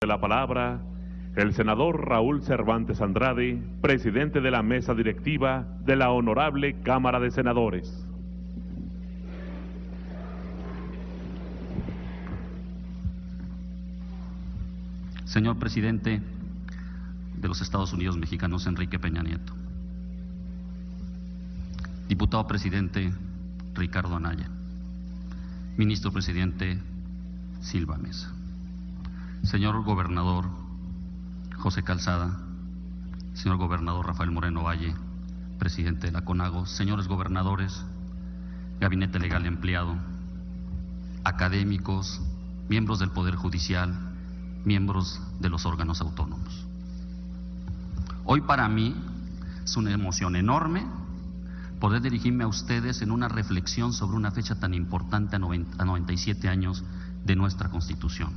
comparte la palabra el senador Raúl Cervantes Andrade, presidente de la mesa directiva de la Honorable Cámara de Senadores. Señor presidente de los Estados Unidos mexicanos, Enrique Peña Nieto. Diputado presidente, Ricardo Anaya. Ministro presidente, Silva Mesa. Señor gobernador, José Calzada. Señor gobernador Rafael Moreno Valle, presidente de la CONAGO. Señores gobernadores, gabinete legal empleado, académicos, miembros del Poder Judicial, miembros de los órganos autónomos. Hoy para mí es una emoción enorme poder dirigirme a ustedes en una reflexión sobre una fecha tan importante a 97 años de nuestra Constitución.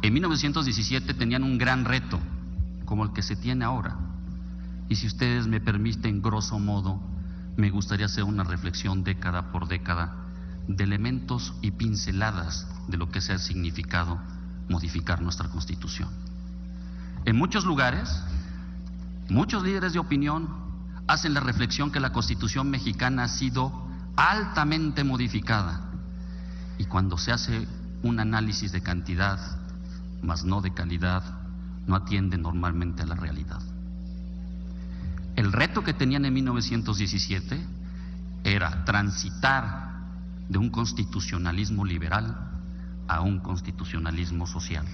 En 1917 tenían un gran reto, como el que se tiene ahora. Y si ustedes me permiten, grosso modo, me gustaría hacer una reflexión década por década de elementos y pinceladas de lo que se ha significado modificar nuestra Constitución. En muchos lugares, muchos líderes de opinión hacen la reflexión que la Constitución mexicana ha sido altamente modificada, y cuando se hace un análisis de cantidad, más no de calidad, no atiende normalmente a la realidad. El reto que tenían en 1917 era transitar de un constitucionalismo liberal a un constitucionalismo social.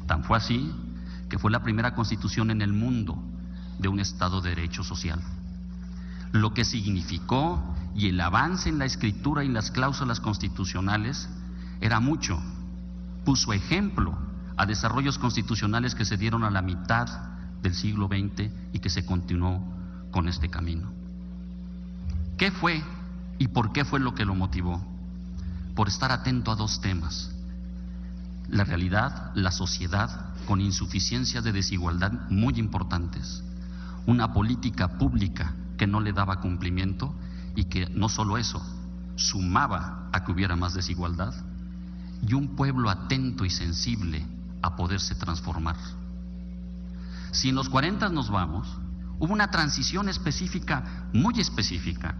Tan fue así que fue la primera constitución en el mundo de un Estado de Derecho social. Lo que significó y el avance en la escritura y las cláusulas constitucionales era mucho. Puso ejemplo a desarrollos constitucionales que se dieron a la mitad del siglo XX y que se continuó con este camino. ¿Qué fue y por qué fue lo que lo motivó? Por estar atento a dos temas: la realidad, la sociedad, con insuficiencias de desigualdad muy importantes, una política pública que no le daba cumplimiento y que no solo eso, sumaba a que hubiera más desigualdad, y un pueblo atento y sensible a poderse transformar. Si en los 40 nos vamos, hubo una transición específica, muy específica,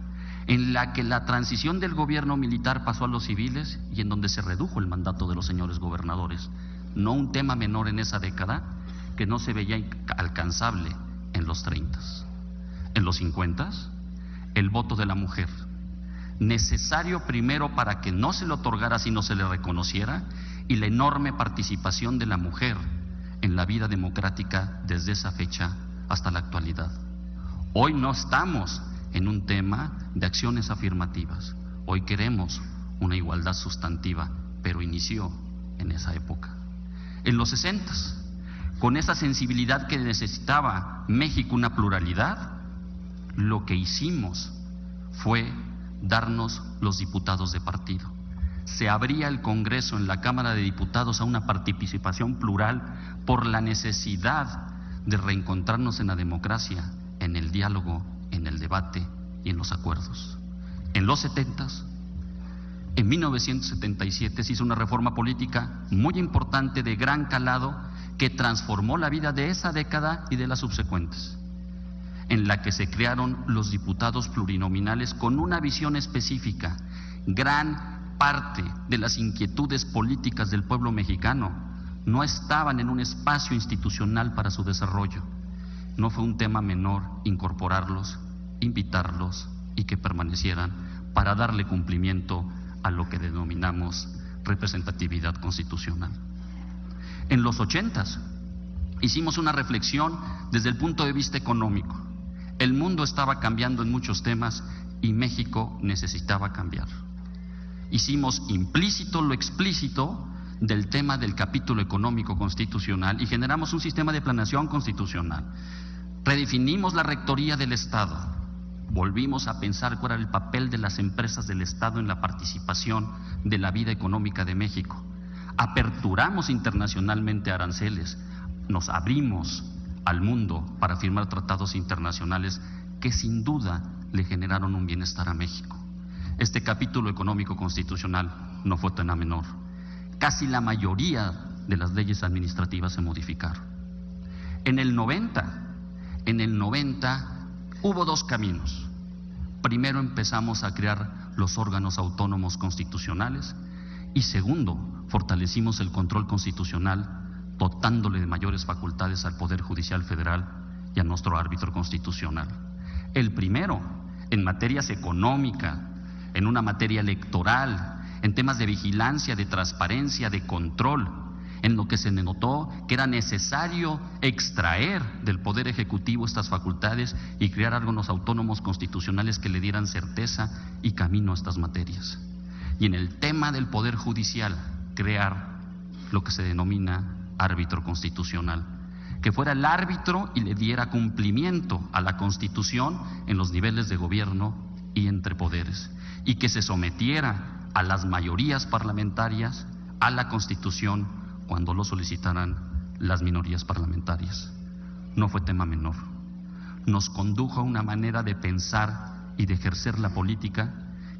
en la que la transición del gobierno militar pasó a los civiles y en donde se redujo el mandato de los señores gobernadores. No un tema menor en esa década que no se veía alcanzable en los 30. En los 50, el voto de la mujer, necesario primero para que no se le otorgara sino se le reconociera, y la enorme participación de la mujer en la vida democrática desde esa fecha hasta la actualidad. Hoy no estamos en un tema de acciones afirmativas. Hoy queremos una igualdad sustantiva, pero inició en esa época. En los 60, con esa sensibilidad que necesitaba México, una pluralidad, lo que hicimos fue darnos los diputados de partido. Se abría el Congreso en la Cámara de Diputados a una participación plural por la necesidad de reencontrarnos en la democracia, en el diálogo, en el debate y en los acuerdos. En los 70, en 1977 se hizo una reforma política muy importante de gran calado que transformó la vida de esa década y de las subsecuentes, en la que se crearon los diputados plurinominales con una visión específica. Gran parte de las inquietudes políticas del pueblo mexicano no estaban en un espacio institucional para su desarrollo. No fue un tema menor incorporarlos, invitarlos y que permanecieran para darle cumplimiento a lo que denominamos representatividad constitucional. En los 80 hicimos una reflexión desde el punto de vista económico. El mundo estaba cambiando en muchos temas y México necesitaba cambiar. Hicimos implícito lo explícito del tema del capítulo económico constitucional y generamos un sistema de planeación constitucional. Redefinimos la rectoría del Estado. Volvimos a pensar cuál era el papel de las empresas del Estado en la participación de la vida económica de México. Aperturamos internacionalmente aranceles, nos abrimos al mundo para firmar tratados internacionales que sin duda le generaron un bienestar a México. Este capítulo económico constitucional no fue tan a menor. Casi la mayoría de las leyes administrativas se modificaron. En el 90 hubo dos caminos. Primero empezamos a crear los órganos autónomos constitucionales y segundo, fortalecimos el control constitucional dotándole de mayores facultades al Poder Judicial Federal y a nuestro árbitro constitucional. El primero, en materias económicas, en una materia electoral, en temas de vigilancia, de transparencia, de control, en lo que se notó que era necesario extraer del Poder Ejecutivo estas facultades y crear órganos autónomos constitucionales que le dieran certeza y camino a estas materias. Y en el tema del Poder Judicial, crear lo que se denomina árbitro constitucional, que fuera el árbitro y le diera cumplimiento a la Constitución en los niveles de gobierno y entre poderes, y que se sometiera a las mayorías parlamentarias, a la Constitución, cuando lo solicitaran las minorías parlamentarias. No fue tema menor. Nos condujo a una manera de pensar y de ejercer la política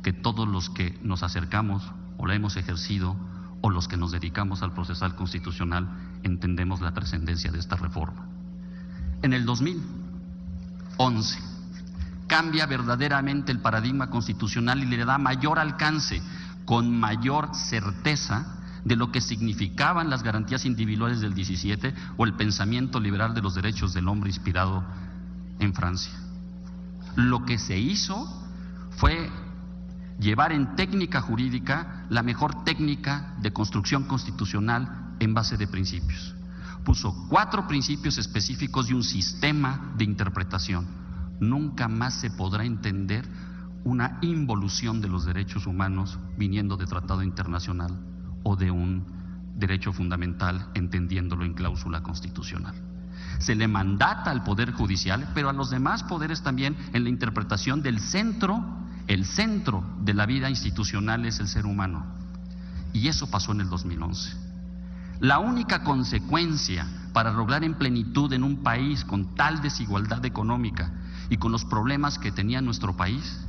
que todos los que nos acercamos o la hemos ejercido o los que nos dedicamos al procesal constitucional entendemos la trascendencia de esta reforma. En el 2011 cambia verdaderamente el paradigma constitucional y le da mayor alcance, con mayor certeza de lo que significaban las garantías individuales del 17 o el pensamiento liberal de los derechos del hombre inspirado en Francia. Lo que se hizo fue llevar en técnica jurídica la mejor técnica de construcción constitucional en base de principios. Puso 4 principios específicos y un sistema de interpretación. Nunca más se podrá entender una involución de los derechos humanos viniendo de tratado internacional o de un derecho fundamental entendiéndolo en cláusula constitucional. Se le mandata al Poder Judicial, pero a los demás poderes también en la interpretación del centro. El centro de la vida institucional es el ser humano. Y eso pasó en el 2011. La única consecuencia para lograr en plenitud en un país con tal desigualdad económica y con los problemas que tenía nuestro país,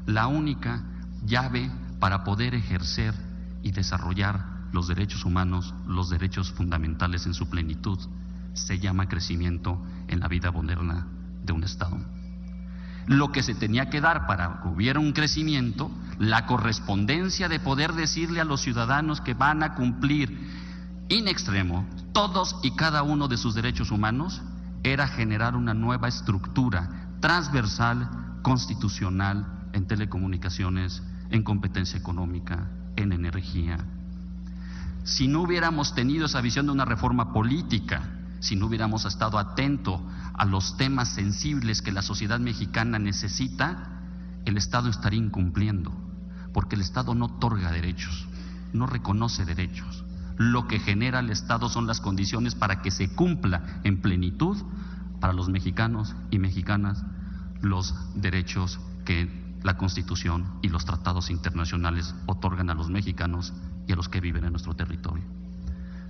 la única llave para poder ejercer y desarrollar los derechos humanos, los derechos fundamentales en su plenitud, se llama crecimiento en la vida moderna de un Estado. Lo que se tenía que dar para que hubiera un crecimiento, la correspondencia de poder decirle a los ciudadanos que van a cumplir in extremo todos y cada uno de sus derechos humanos, era generar una nueva estructura transversal, constitucional, en telecomunicaciones, en competencia económica, en energía. Si no hubiéramos tenido esa visión de una reforma política, si no hubiéramos estado atentos a los temas sensibles que la sociedad mexicana necesita, el Estado estaría incumpliendo, porque el Estado no otorga derechos, no reconoce derechos. Lo que genera el Estado son las condiciones para que se cumpla en plenitud para los mexicanos y mexicanas los derechos que la Constitución y los tratados internacionales otorgan a los mexicanos y a los que viven en nuestro territorio.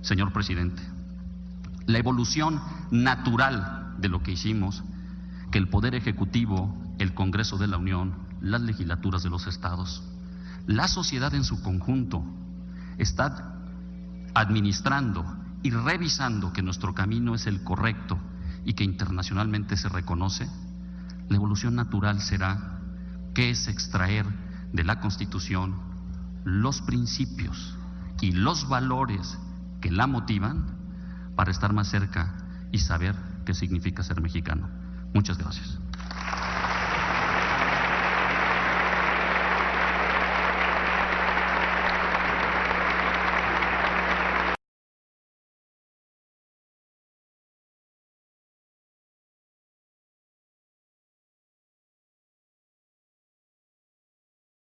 Señor presidente, la evolución natural de lo que hicimos, que el Poder Ejecutivo, el Congreso de la Unión, las legislaturas de los estados, la sociedad en su conjunto, está administrando y revisando que nuestro camino es el correcto y que internacionalmente se reconoce, la evolución natural será que es extraer de la Constitución los principios y los valores que la motivan para estar más cerca y saber qué significa ser mexicano. Muchas gracias.